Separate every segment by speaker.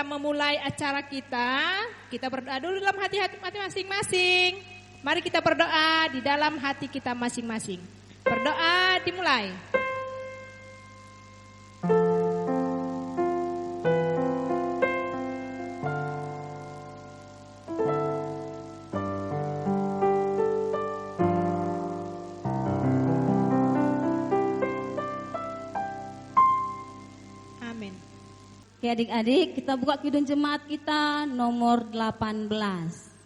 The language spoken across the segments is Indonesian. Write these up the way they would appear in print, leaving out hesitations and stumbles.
Speaker 1: memulai acara kita berdoa dulu dalam hati masing-masing. Mari kita berdoa di dalam hati kita masing-masing. Berdoa dimulai.
Speaker 2: Oke adik-adik, kita buka kidung jemaat kita nomor 18.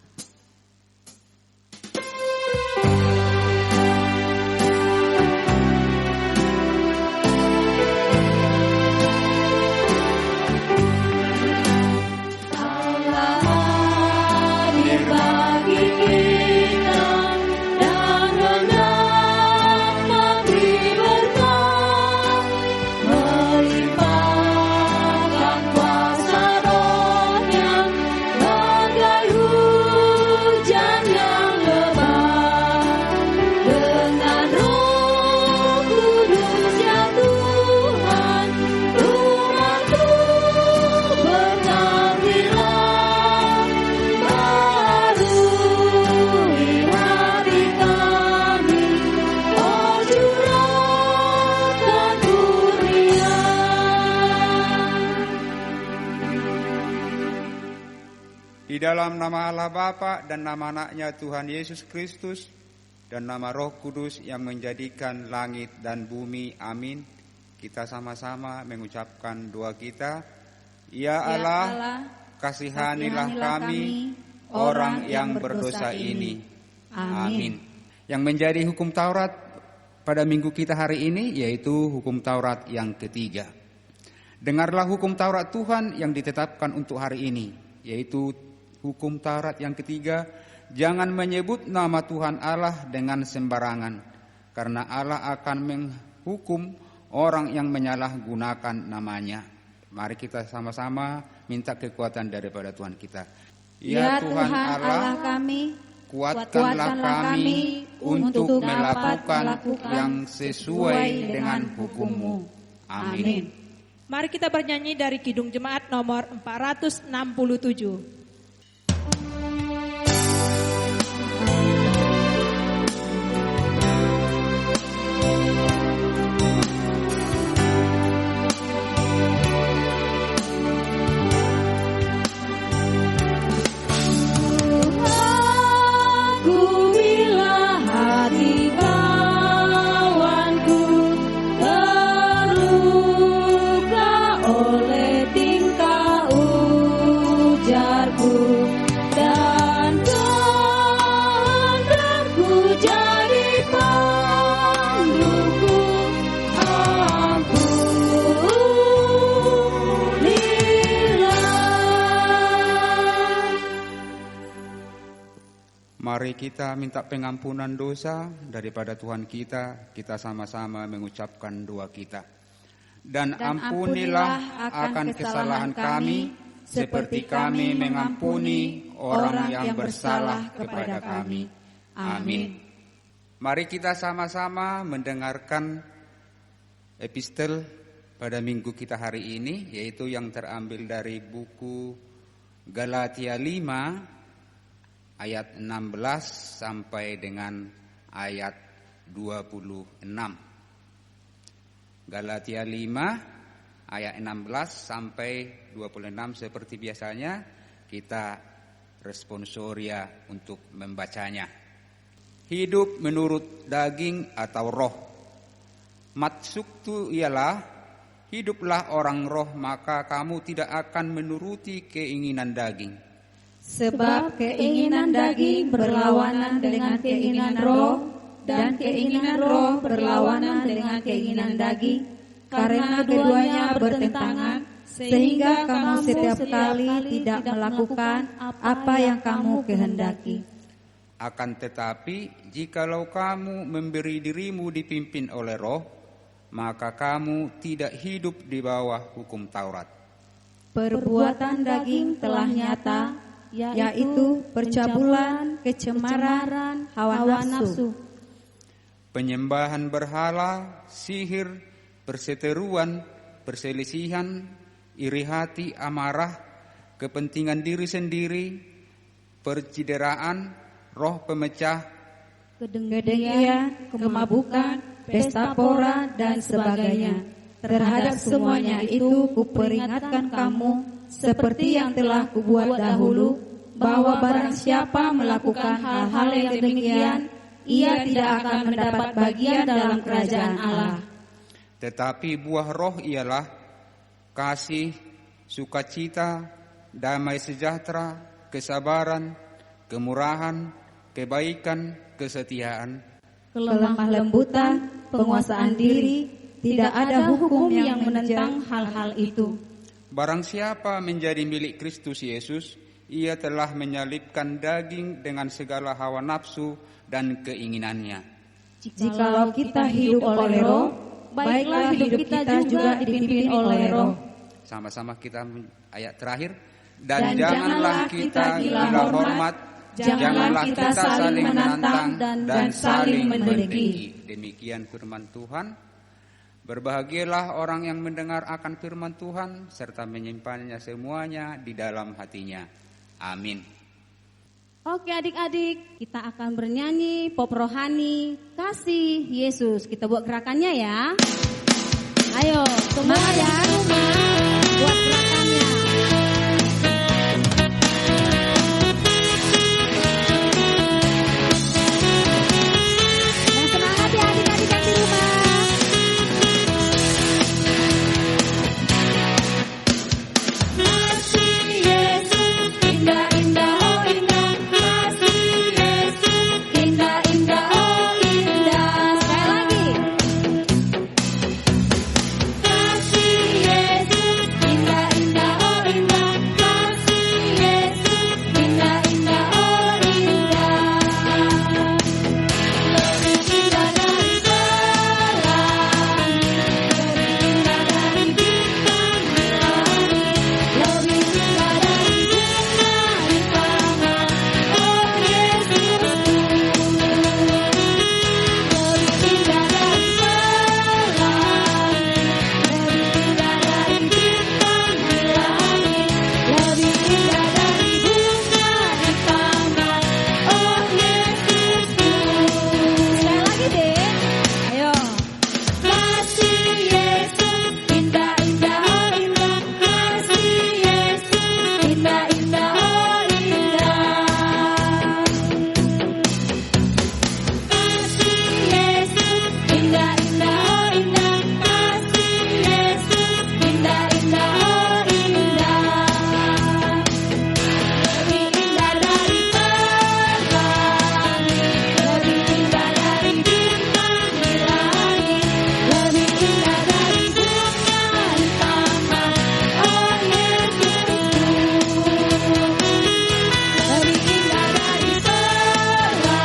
Speaker 3: Dalam nama Allah Bapa dan nama anaknya Tuhan Yesus Kristus dan nama Roh Kudus yang menjadikan langit dan bumi, amin. Kita sama-sama mengucapkan doa kita. Ya Allah, kasihanilah kami orang yang berdosa ini, amin. Yang menjadi hukum Taurat pada minggu kita hari ini yaitu hukum Taurat yang ketiga. Dengarlah hukum Taurat Tuhan yang ditetapkan untuk hari ini, yaitu hukum Taurat yang ketiga, jangan menyebut nama Tuhan Allah dengan sembarangan, karena Allah akan menghukum orang yang menyalahgunakan namanya. Mari kita sama-sama minta kekuatan daripada Tuhan kita.
Speaker 2: Ya Tuhan Allah kami, kuatkanlah kami untuk melakukan yang sesuai dengan hukum-Mu. Amin.
Speaker 1: Mari kita bernyanyi dari Kidung Jemaat nomor 467.
Speaker 3: Mari kita minta pengampunan dosa daripada Tuhan kita. Kita sama-sama mengucapkan doa kita. Dan ampunilah akan kesalahan kami, seperti kami mengampuni orang yang bersalah kepada kami. Amin. Mari kita sama-sama mendengarkan epistel pada minggu kita hari ini, yaitu yang terambil dari buku Galatia 5 ayat 16 sampai dengan ayat 26. Galatia 5 ayat 16 sampai 26, seperti biasanya kita responsoria untuk membacanya. Hidup menurut daging atau roh. Maksudku ialah hiduplah orang roh, maka kamu tidak akan menuruti keinginan daging.
Speaker 2: Sebab keinginan daging berlawanan dengan keinginan roh, dan keinginan roh berlawanan dengan keinginan daging, karena keduanya bertentangan, sehingga kamu setiap kali tidak melakukan apa yang kamu kehendaki.
Speaker 3: Akan tetapi, jikalau kamu memberi dirimu dipimpin oleh roh, maka kamu tidak hidup di bawah hukum Taurat.
Speaker 2: Perbuatan daging telah nyata, yaitu percabulan, kecemaran, hawa nafsu,
Speaker 3: penyembahan berhala, sihir, perseteruan, perselisihan, iri hati, amarah, kepentingan diri sendiri, percideraan, roh pemecah,
Speaker 2: kedengkian, kemabukan, pesta pora, dan sebagainya. Terhadap semuanya itu kuperingatkan kamu, seperti yang telah kubuat dahulu, bahwa barang siapa melakukan hal-hal yang demikian, ia tidak akan mendapat bagian dalam kerajaan Allah.
Speaker 3: Tetapi buah roh ialah kasih, sukacita, damai sejahtera, kesabaran, kemurahan, kebaikan, kesetiaan,
Speaker 2: Kelemah lembutan, penguasaan diri, tidak ada hukum yang menentang hal-hal itu.
Speaker 3: Barang siapa menjadi milik Kristus Yesus, ia telah menyalibkan daging dengan segala hawa nafsu dan keinginannya.
Speaker 2: Jikalau kita hidup oleh roh, baiklah hidup kita juga dipimpin oleh roh.
Speaker 3: Sama-sama kita ayat terakhir. Dan janganlah kita gila hormat, janganlah kita saling menantang dan saling mendengki. Demikian firman Tuhan. Berbahagialah orang yang mendengar akan firman Tuhan serta menyimpannya semuanya di dalam hatinya. Amin.
Speaker 2: Oke adik-adik, kita akan bernyanyi pop rohani Kasih Yesus. Kita buat gerakannya ya. Ayo semua ya, buat gerakannya. Yang semangat ya adik-adik yang di rumah. Kasih Yesus, indah-indah oh indah. Kasih Yesus, indah-indah oh indah. Sekali lagi. Kasih Yesus, indah-indah oh indah. Kasih Yesus, indah-indah oh indah. Lebih indah dari pelangi, lebih indah dari bintang di langit, lebih indah dari bunga di taman. Oh Yesusku, lebih indah dari pelangi, lebih indah dari bintang di langit, lebih indah dari bunga di taman. Oh Yesusku. Sekali lagi deh, ayo. Kasih Yesus, indah-indah oh indah. Kasih Yesus, indah-indah oh indah. Kasih Yesus, indah-indah oh indah. Kasih Yesus, indah-indah oh indah. Lebih indah dari pelangi, lebih indah dari bintang di langit, lebih indah dari bunga di taman. Oh Yesusku, lebih indah dari pelangi,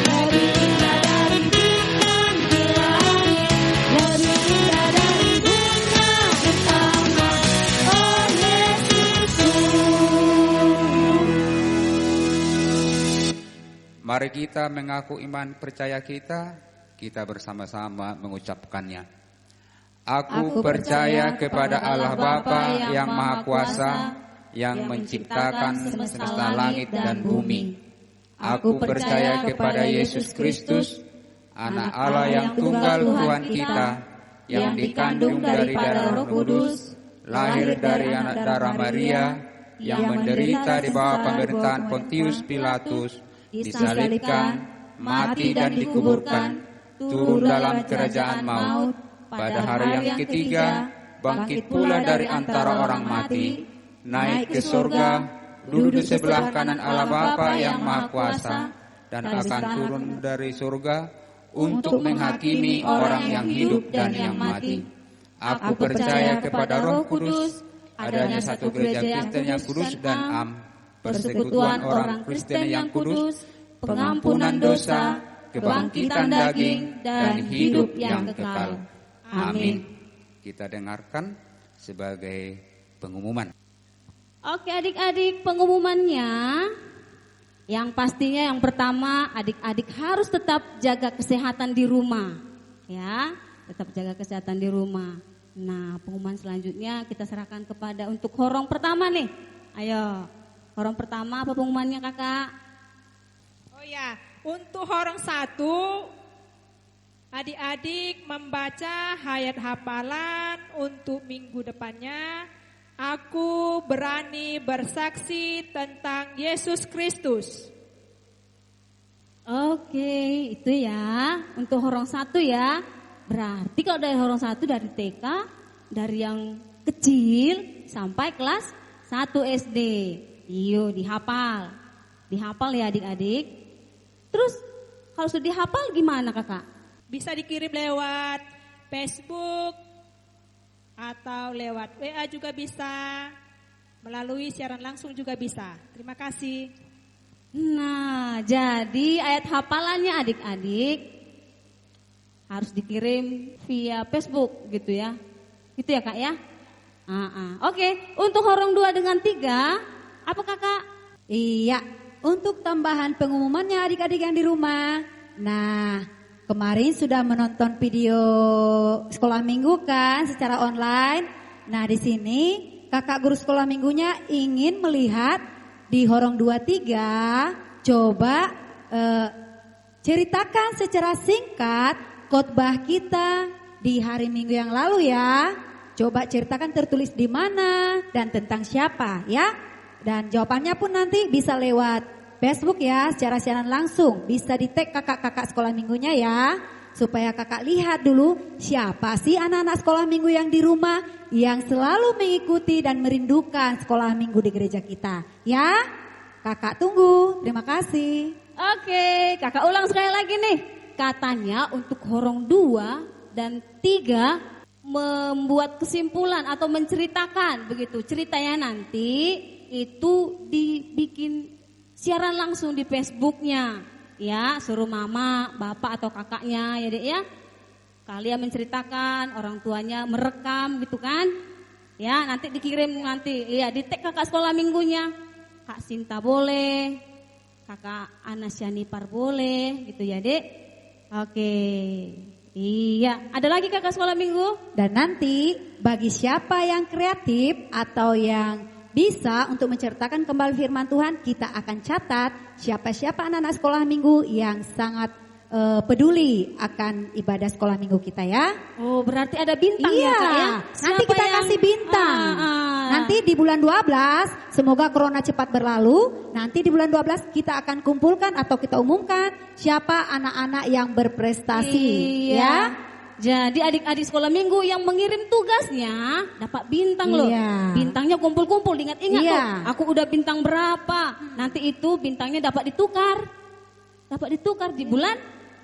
Speaker 2: lebih indah dari bintang di langit, lebih indah dari bunga di taman. Oh Yesusku.
Speaker 3: Mari kita mengaku iman percaya kita bersama-sama mengucapkannya. Aku percaya kepada Allah Bapa yang Maha Kuasa, yang menciptakan semesta langit dan bumi. Aku percaya kepada Yesus Kristus, Anak Allah yang tunggal Tuhan kita, yang dikandung daripada Roh Kudus, lahir dari anak darah Maria, yang menderita di bawah pemerintahan Pontius Pilatus, disalibkan, mati dan dikuburkan, turun dalam kerajaan maut, pada hari yang ketiga bangkit pula dari antara orang mati, naik ke surga, duduk di sebelah kanan Allah Bapa yang Maha Kuasa, dan akan turun dari surga untuk menghakimi orang yang hidup dan yang mati. Aku percaya kepada Roh Kudus, adanya satu gereja Kristen yang kudus dan am, persekutuan orang Kristen yang kudus, pengampunan dosa, kebangkitan daging, dan hidup yang kekal. Amin. Kita dengarkan sebagai pengumuman.
Speaker 2: Oke adik-adik, pengumumannya yang pastinya yang pertama adik-adik harus tetap jaga kesehatan di rumah. Ya, tetap jaga kesehatan di rumah. Nah, pengumuman selanjutnya kita serahkan kepada untuk horong pertama nih. Ayo, horong pertama apa pengumumannya kakak?
Speaker 1: Oh ya, untuk horong 1, adik-adik membaca ayat hafalan untuk minggu depannya. Aku berani bersaksi tentang Yesus Kristus.
Speaker 2: Oke, itu ya. Untuk horong 1 ya. Berarti kalau dari horong 1 dari TK, dari yang kecil sampai kelas 1 SD. Iyo, dihafal. Dihafal ya adik-adik. Terus kalau sudah dihafal gimana kakak?
Speaker 1: Bisa dikirim lewat Facebook atau lewat WA juga bisa. Melalui siaran langsung juga bisa. Terima kasih.
Speaker 2: Nah, jadi ayat hafalannya adik-adik harus dikirim via Facebook gitu ya. Gitu ya kak ya. Oke, untuk horong 2 dengan 3 apa kakak?
Speaker 4: Iya, untuk tambahan pengumumannya adik-adik yang di rumah. Nah, kemarin sudah menonton video sekolah minggu kan secara online. Nah, di sini kakak guru sekolah minggunya ingin melihat di horong 2-3, coba ceritakan secara singkat khotbah kita di hari Minggu yang lalu ya. Coba ceritakan tertulis di mana dan tentang siapa ya. Dan jawabannya pun nanti bisa lewat Facebook ya, secara siaran langsung. Bisa di-tag kakak-kakak sekolah minggunya ya. Supaya kakak lihat dulu siapa sih anak-anak sekolah minggu yang di rumah yang selalu mengikuti dan merindukan sekolah minggu di gereja kita. Ya, kakak tunggu. Terima kasih.
Speaker 2: Oke, kakak ulang sekali lagi nih. Katanya untuk horong 2 dan 3 membuat kesimpulan atau menceritakan begitu. Ceritanya nanti itu dibikin siaran langsung di Facebooknya. Ya, suruh mama, bapak atau kakaknya ya dek ya. Kalian menceritakan, orang tuanya merekam gitu kan. Ya, nanti dikirim nanti. Iya, di tag kakak sekolah minggunya. Kak Sinta boleh, kakak Anasyani Par boleh gitu ya dek. Oke. Iya, ada lagi kakak sekolah minggu?
Speaker 4: Dan nanti bagi siapa yang kreatif atau yang bisa untuk menceritakan kembali firman Tuhan, kita akan catat siapa-siapa anak-anak sekolah minggu yang sangat peduli akan ibadah sekolah minggu kita ya.
Speaker 2: Oh, berarti ada bintang ya kak ya?
Speaker 4: Nanti kita kasih bintang. Nanti di bulan 12, semoga corona cepat berlalu. Nanti di bulan 12 kita akan kumpulkan atau kita umumkan siapa anak-anak yang berprestasi ya.
Speaker 2: Jadi adik-adik sekolah minggu yang mengirim tugasnya dapat bintang loh. Bintangnya kumpul-kumpul, ingat-ingat tuh. Aku udah bintang berapa. Nanti itu bintangnya dapat ditukar. Dapat ditukar di bulan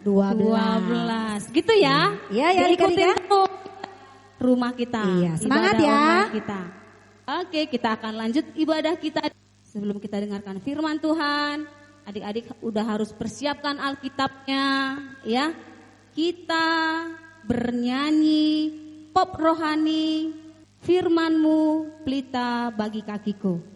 Speaker 2: 12. Gitu ya.
Speaker 4: Iya ya
Speaker 2: ikutin rumah kita.
Speaker 4: Iya, semangat
Speaker 2: ibadah
Speaker 4: ya.
Speaker 2: Kita. Oke, kita akan lanjut ibadah kita. Sebelum kita dengarkan firman Tuhan, adik-adik udah harus persiapkan Alkitabnya ya. Kita bernyanyi pop rohani, firman-Mu pelita bagi kakiku.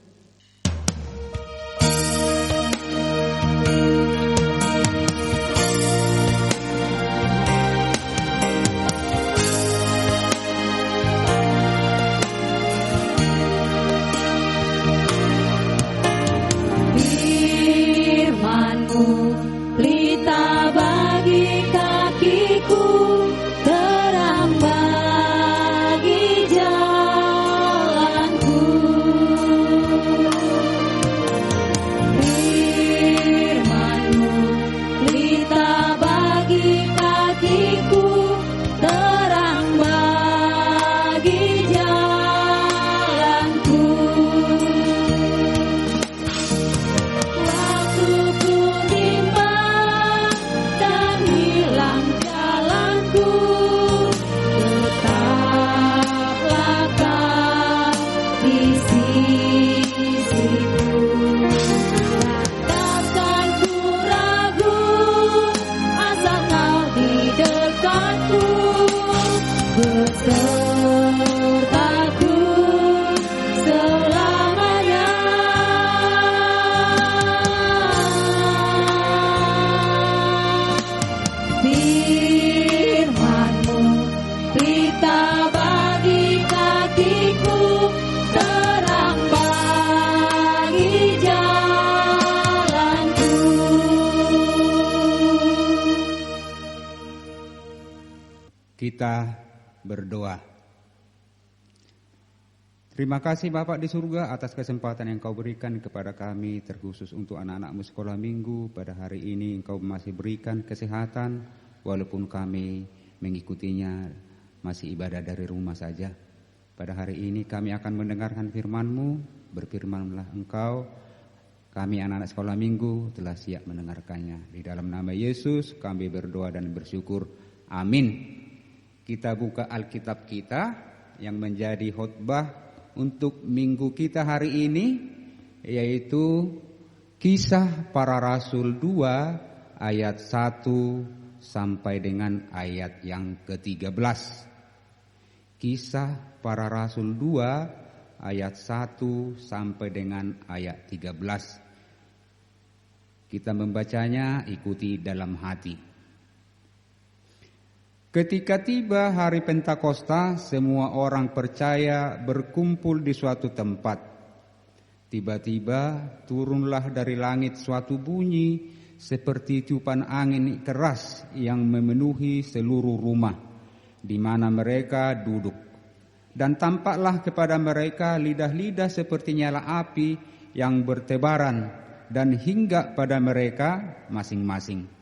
Speaker 2: Firman-Mu pelita bagi kakiku, terang bagi jalanku. Firman-Mu pelita bagi kakiku, terang bagi jalanku. Waktuku bimbang dan hilang jalanku, tetaplah Kau di sisiku. Takkan ku ragu, asal Kau di dekatku, besertaku selamanya. Firman-Mu pelita bagi
Speaker 3: Kita berdoa. Terima kasih Bapak di surga atas kesempatan yang Kau berikan kepada kami, terkhusus untuk anak-anak-Mu sekolah minggu. Pada hari ini Engkau masih berikan kesehatan, walaupun kami mengikutinya masih ibadah dari rumah saja. Pada hari ini kami akan mendengarkan firman-Mu, berfirmanlah Engkau, kami anak-anak sekolah minggu telah siap mendengarkannya. Di dalam nama Yesus kami berdoa dan bersyukur. Amin. Kita buka Alkitab kita yang menjadi khotbah untuk minggu kita hari ini, yaitu Kisah Para Rasul 2 ayat 1 sampai dengan ayat yang ke-13. Kisah Para Rasul 2 ayat 1 sampai dengan ayat 13. Kita membacanya, ikuti dalam hati. Ketika tiba hari Pentakosta, semua orang percaya berkumpul di suatu tempat. Tiba-tiba turunlah dari langit suatu bunyi seperti tiupan angin keras yang memenuhi seluruh rumah di mana mereka duduk. Dan tampaklah kepada mereka lidah-lidah seperti nyala api yang bertebaran dan hinggap pada mereka masing-masing.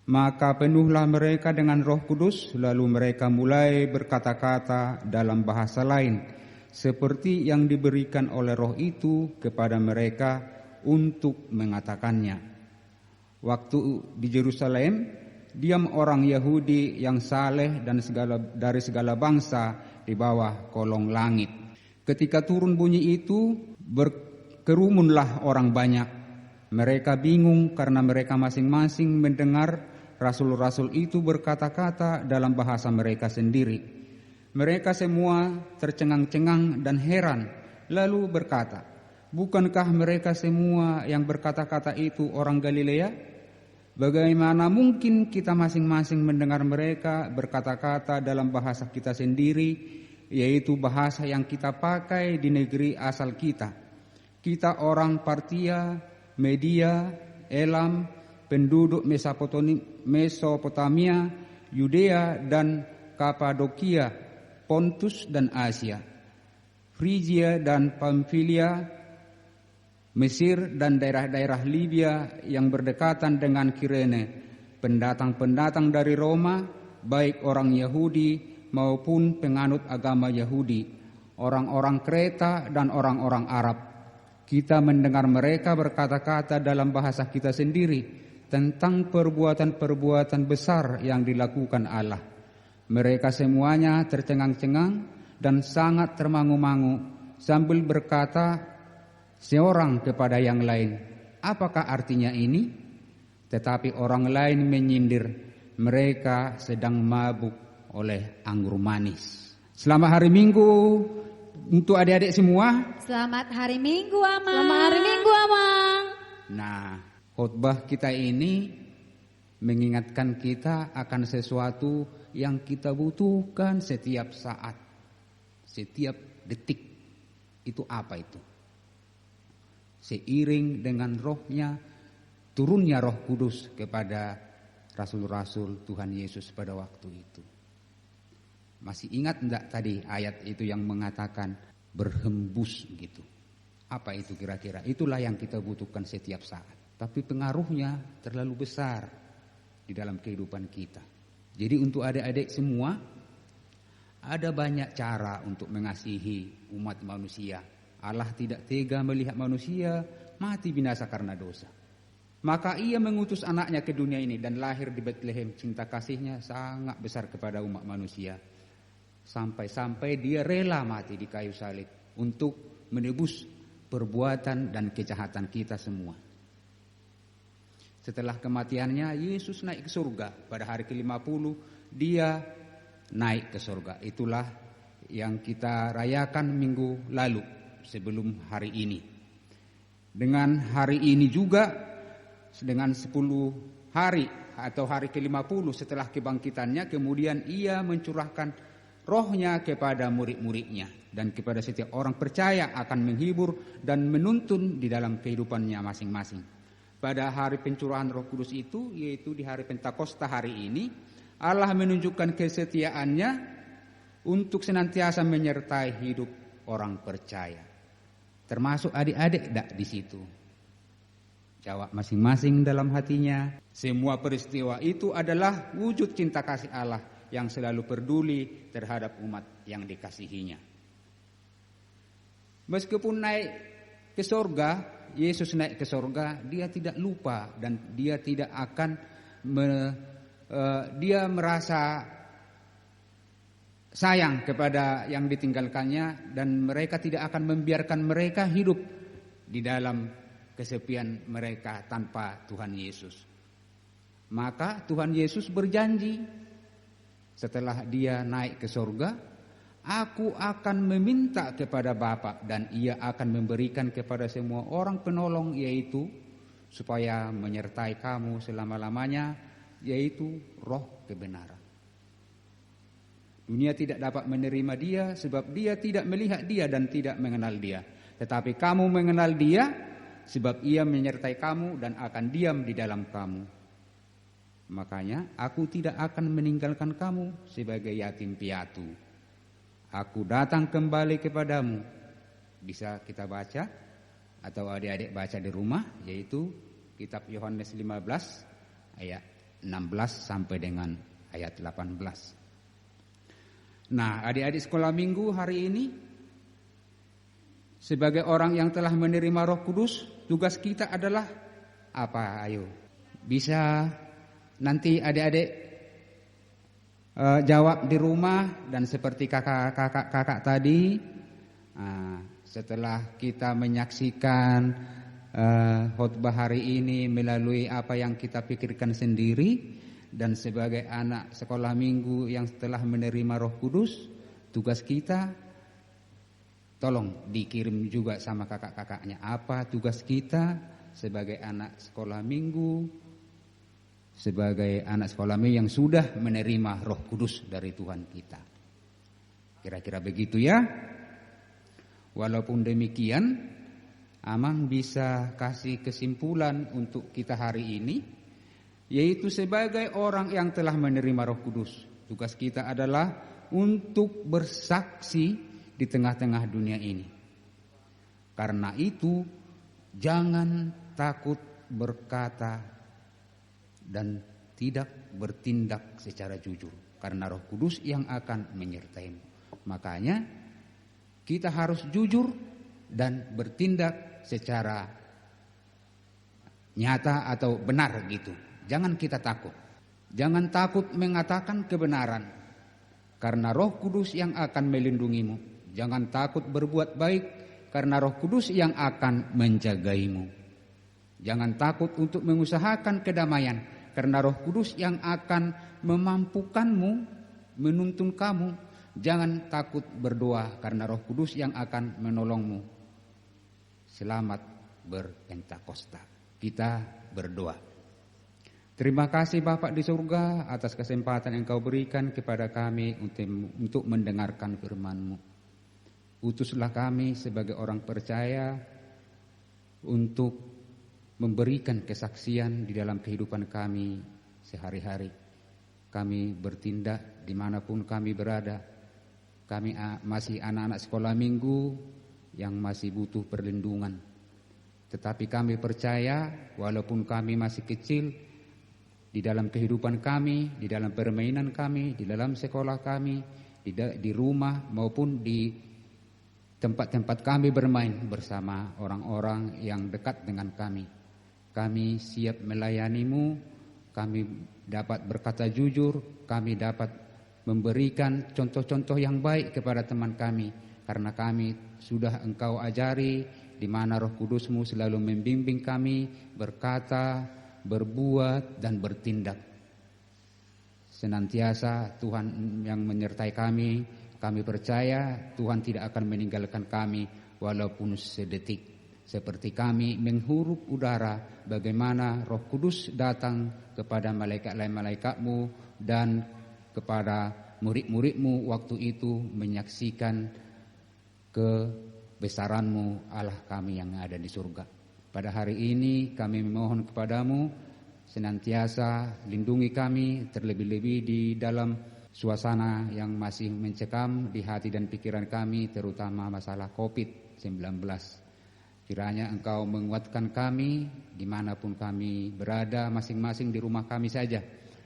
Speaker 3: Maka penuhlah mereka dengan Roh Kudus, lalu mereka mulai berkata-kata dalam bahasa lain, seperti yang diberikan oleh Roh itu kepada mereka untuk mengatakannya. Waktu di Yerusalem, diam orang Yahudi yang saleh dan dari segala bangsa di bawah kolong langit. Ketika turun bunyi itu, berkerumunlah orang banyak. Mereka bingung karena mereka masing-masing mendengar rasul-rasul itu berkata-kata dalam bahasa mereka sendiri. Mereka semua tercengang-cengang dan heran, lalu berkata, "Bukankah mereka semua yang berkata-kata itu orang Galilea? Bagaimana mungkin kita masing-masing mendengar mereka berkata-kata dalam bahasa kita sendiri, yaitu bahasa yang kita pakai di negeri asal kita? Kita orang Partia, Media, Elam, penduduk Mesopotamia, Yudea dan Kapadokia, Pontus dan Asia, Frigia dan Pamfilia, Mesir dan daerah-daerah Libya yang berdekatan dengan Kirene, pendatang-pendatang dari Roma, baik orang Yahudi maupun penganut agama Yahudi, orang-orang Kreta dan orang-orang Arab. Kita mendengar mereka berkata-kata dalam bahasa kita sendiri tentang perbuatan-perbuatan besar yang dilakukan Allah. Mereka semuanya tercengang-cengang dan sangat termangu-mangu sambil berkata seorang kepada yang lain, "Apakah artinya ini?" Tetapi orang lain menyindir, "Mereka sedang mabuk oleh anggur manis." Selamat hari Minggu untuk adik-adik semua.
Speaker 4: Selamat hari Minggu, Amang.
Speaker 2: Selamat hari Minggu, Amang.
Speaker 3: Nah, khotbah kita ini mengingatkan kita akan sesuatu yang kita butuhkan setiap saat, setiap detik. Itu apa itu? Seiring dengan rohnya, turunnya Roh Kudus kepada rasul-rasul Tuhan Yesus pada waktu itu. Masih ingat enggak tadi ayat itu yang mengatakan berhembus gitu? Apa itu kira-kira? Itulah yang kita butuhkan setiap saat. Tapi pengaruhnya terlalu besar di dalam kehidupan kita. Jadi untuk adik-adik semua, ada banyak cara untuk mengasihi umat manusia. Allah tidak tega melihat manusia mati binasa karena dosa. Maka ia mengutus anaknya ke dunia ini dan lahir di Bethlehem. Cinta kasihnya sangat besar kepada umat manusia. Sampai-sampai dia rela mati di kayu salib untuk menebus perbuatan dan kejahatan kita semua. Setelah kematiannya, Yesus naik ke surga. Pada hari ke-50, dia naik ke surga. Itulah yang kita rayakan minggu lalu sebelum hari ini. Dengan hari ini juga, dengan 10 hari atau hari ke-50 setelah kebangkitannya, kemudian ia mencurahkan rohnya kepada murid-muridnya. Dan kepada setiap orang percaya akan menghibur dan menuntun di dalam kehidupannya masing-masing. Pada hari pencurahan Roh Kudus itu, yaitu di hari Pentakosta hari ini, Allah menunjukkan kesetiaannya untuk senantiasa menyertai hidup orang percaya. Termasuk adik-adik tidak di situ. Jawab masing-masing dalam hatinya. Semua peristiwa itu adalah wujud cinta kasih Allah yang selalu peduli terhadap umat yang dikasihinya. Meskipun naik ke sorga, Yesus naik ke sorga, dia tidak lupa dan dia tidak akan dia merasa sayang kepada yang ditinggalkannya, dan mereka tidak akan membiarkan mereka hidup di dalam kesepian mereka tanpa Tuhan Yesus. Maka Tuhan Yesus berjanji setelah dia naik ke sorga, aku akan meminta kepada Bapa dan ia akan memberikan kepada semua orang penolong, yaitu supaya menyertai kamu selama-lamanya, yaitu Roh kebenaran. Dunia tidak dapat menerima dia sebab dia tidak melihat dia dan tidak mengenal dia. Tetapi kamu mengenal dia sebab ia menyertai kamu dan akan diam di dalam kamu. Makanya aku tidak akan meninggalkan kamu sebagai yatim piatu. Aku datang kembali kepadamu. Bisa kita baca atau adik-adik baca di rumah, yaitu kitab Yohanes 15 ayat 16 sampai dengan ayat 18. Nah, adik-adik sekolah minggu hari ini, sebagai orang yang telah menerima Roh Kudus, tugas kita adalah apa? Ayo, bisa nanti adik-adik jawab di rumah, dan seperti kakak tadi, setelah kita menyaksikan khotbah hari ini melalui apa yang kita pikirkan sendiri, dan sebagai anak sekolah minggu yang telah menerima Roh Kudus, tugas kita tolong dikirim juga sama kakak-kakaknya. Apa tugas kita sebagai anak sekolah minggu, sebagai anak sekolah minggu yang sudah menerima Roh Kudus dari Tuhan kita. Kira-kira begitu ya. Walaupun demikian, Amang bisa kasih kesimpulan untuk kita hari ini, yaitu sebagai orang yang telah menerima Roh Kudus, tugas kita adalah untuk bersaksi di tengah-tengah dunia ini. Karena itu, jangan takut berkata dan tidak bertindak secara jujur, karena Roh Kudus yang akan menyertaimu. Makanya kita harus jujur dan bertindak secara nyata atau benar gitu. Jangan kita takut. Jangan takut mengatakan kebenaran, karena Roh Kudus yang akan melindungimu. Jangan takut berbuat baik, karena Roh Kudus yang akan menjagaimu. Jangan takut untuk mengusahakan kedamaian, karena Roh Kudus yang akan memampukanmu, menuntun kamu. Jangan takut berdoa, karena Roh Kudus yang akan menolongmu. Selamat berpentakosta. Kita berdoa. Terima kasih Bapak di surga atas kesempatan yang Kau berikan kepada kami untuk mendengarkan firman-Mu. Utuslah kami sebagai orang percaya untuk memberikan kesaksian di dalam kehidupan kami sehari-hari. Kami bertindak dimanapun kami berada. Kami masih anak-anak sekolah minggu yang masih butuh perlindungan. Tetapi kami percaya walaupun kami masih kecil, di dalam kehidupan kami, di dalam permainan kami, di dalam sekolah kami, di rumah maupun di tempat-tempat kami bermain bersama orang-orang yang dekat dengan kami. Kami siap melayani-Mu, kami dapat berkata jujur, kami dapat memberikan contoh-contoh yang baik kepada teman kami, karena kami sudah Engkau ajari di mana Roh Kudus-Mu selalu membimbing kami berkata, berbuat dan bertindak. Senantiasa Tuhan yang menyertai kami. Kami percaya Tuhan tidak akan meninggalkan kami walaupun sedetik. Seperti kami menghirup udara, bagaimana Roh Kudus datang kepada malaikat-malaikat-Mu dan kepada murid-murid-Mu waktu itu menyaksikan kebesaran-Mu, Allah kami yang ada di surga. Pada hari ini kami memohon kepadamu, senantiasa lindungi kami, terlebih-lebih di dalam suasana yang masih mencekam di hati dan pikiran kami, terutama masalah COVID-19. Kiranya Engkau menguatkan kami dimanapun kami berada, masing-masing di rumah kami saja,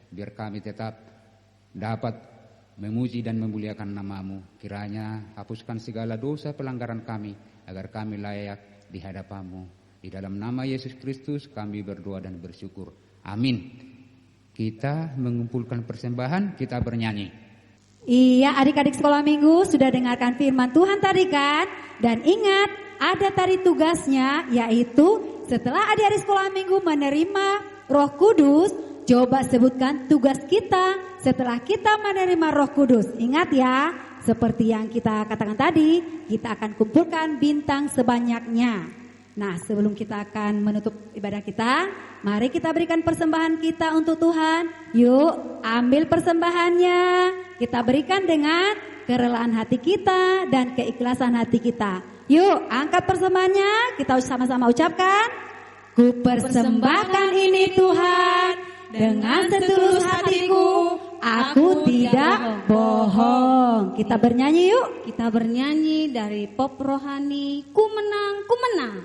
Speaker 3: biar kami tetap dapat memuji dan memuliakan nama-Mu. Kiranya hapuskan segala dosa pelanggaran kami, agar kami layak di hadapan-Mu. Di dalam nama Yesus Kristus kami berdoa dan bersyukur. Amin. Kita mengumpulkan persembahan, kita bernyanyi.
Speaker 4: Iya, adik-adik sekolah minggu sudah dengarkan firman Tuhan tadi kan? Dan ingat, ada tadi tugasnya, yaitu setelah adik-adik sekolah minggu menerima Roh Kudus, coba sebutkan tugas kita setelah kita menerima Roh Kudus. Ingat ya, seperti yang kita katakan tadi, kita akan kumpulkan bintang sebanyaknya. Nah, sebelum kita akan menutup ibadah kita, mari kita berikan persembahan kita untuk Tuhan. Yuk, ambil persembahannya. Kita berikan dengan kerelaan hati kita dan keikhlasan hati kita. Yuk, angkat persembahannya. Kita sama-sama ucapkan, ku persembahkan ini Tuhan, dengan setulus hatiku, aku tidak bohong. Kita bernyanyi yuk.
Speaker 2: Kita bernyanyi dari pop rohani, ku menang, ku menang.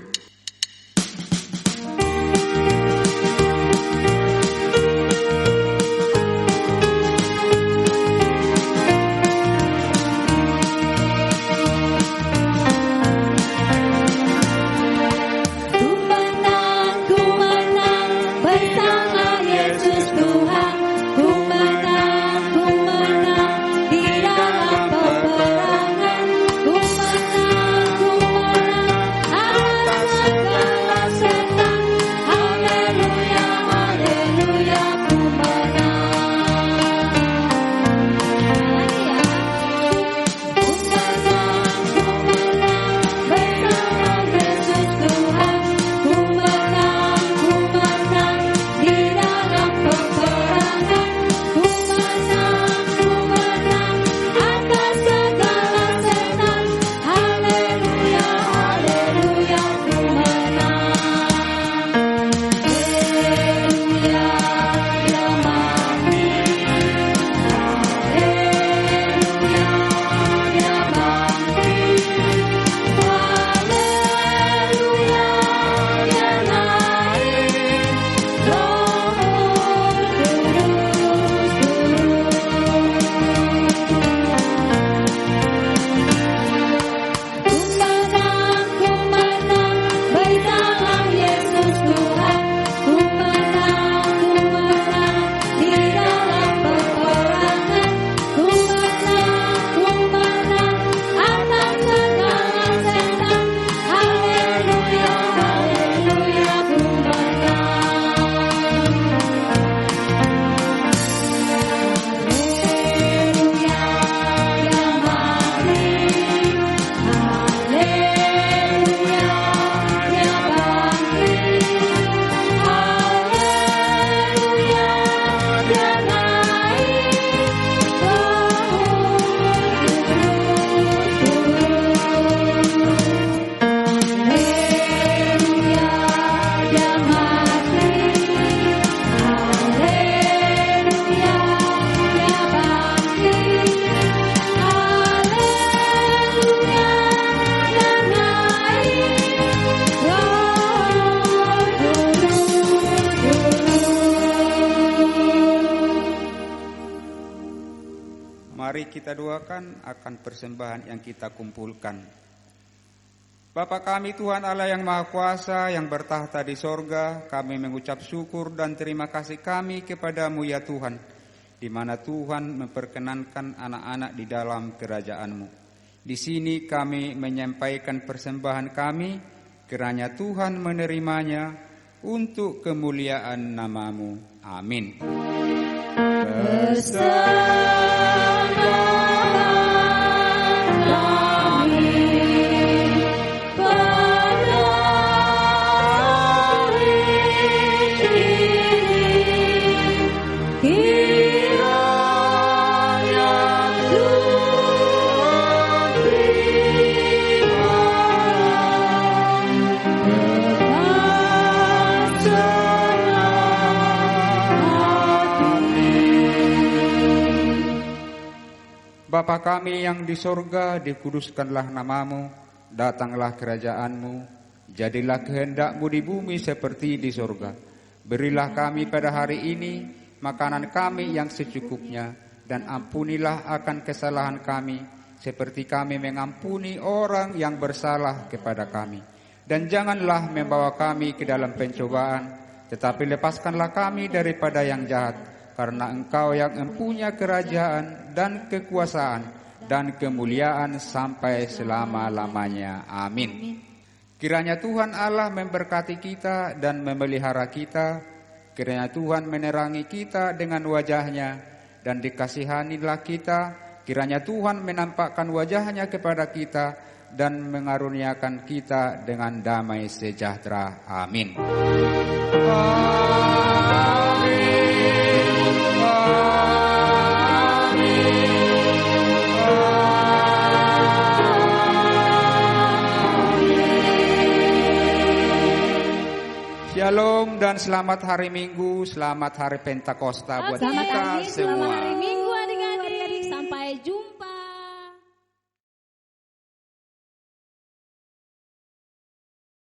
Speaker 3: Mari kita doakan akan persembahan yang kita kumpulkan. Bapa kami Tuhan Allah yang Maha Kuasa yang bertahta di sorga, kami mengucap syukur dan terima kasih kami kepadamu ya Tuhan, di mana Tuhan memperkenankan anak-anak di dalam kerajaan-Mu. Di sini kami menyampaikan persembahan kami, kiranya Tuhan menerimanya untuk kemuliaan nama-Mu. Amin. Bapa kami yang di sorga, dikuduskanlah namamu, datanglah kerajaanmu, jadilah kehendak-Mu di bumi seperti di sorga. Berilah kami pada hari ini makanan kami yang secukupnya, dan ampunilah akan kesalahan kami, seperti kami mengampuni orang yang bersalah kepada kami. Dan janganlah membawa kami ke dalam pencobaan, tetapi lepaskanlah kami daripada yang jahat. Karena Engkau yang mempunyai kerajaan dan kekuasaan dan kemuliaan sampai selama-lamanya. Amin. Kiranya Tuhan Allah memberkati kita dan memelihara kita. Kiranya Tuhan menerangi kita dengan wajah-Nya dan dikasihanilah kita. Kiranya Tuhan menampakkan wajah-Nya kepada kita dan mengaruniakan kita dengan damai sejahtera. Amin. Shalom dan selamat hari Minggu, selamat hari Pentakosta buat kita semua.
Speaker 2: Selamat hari Minggu.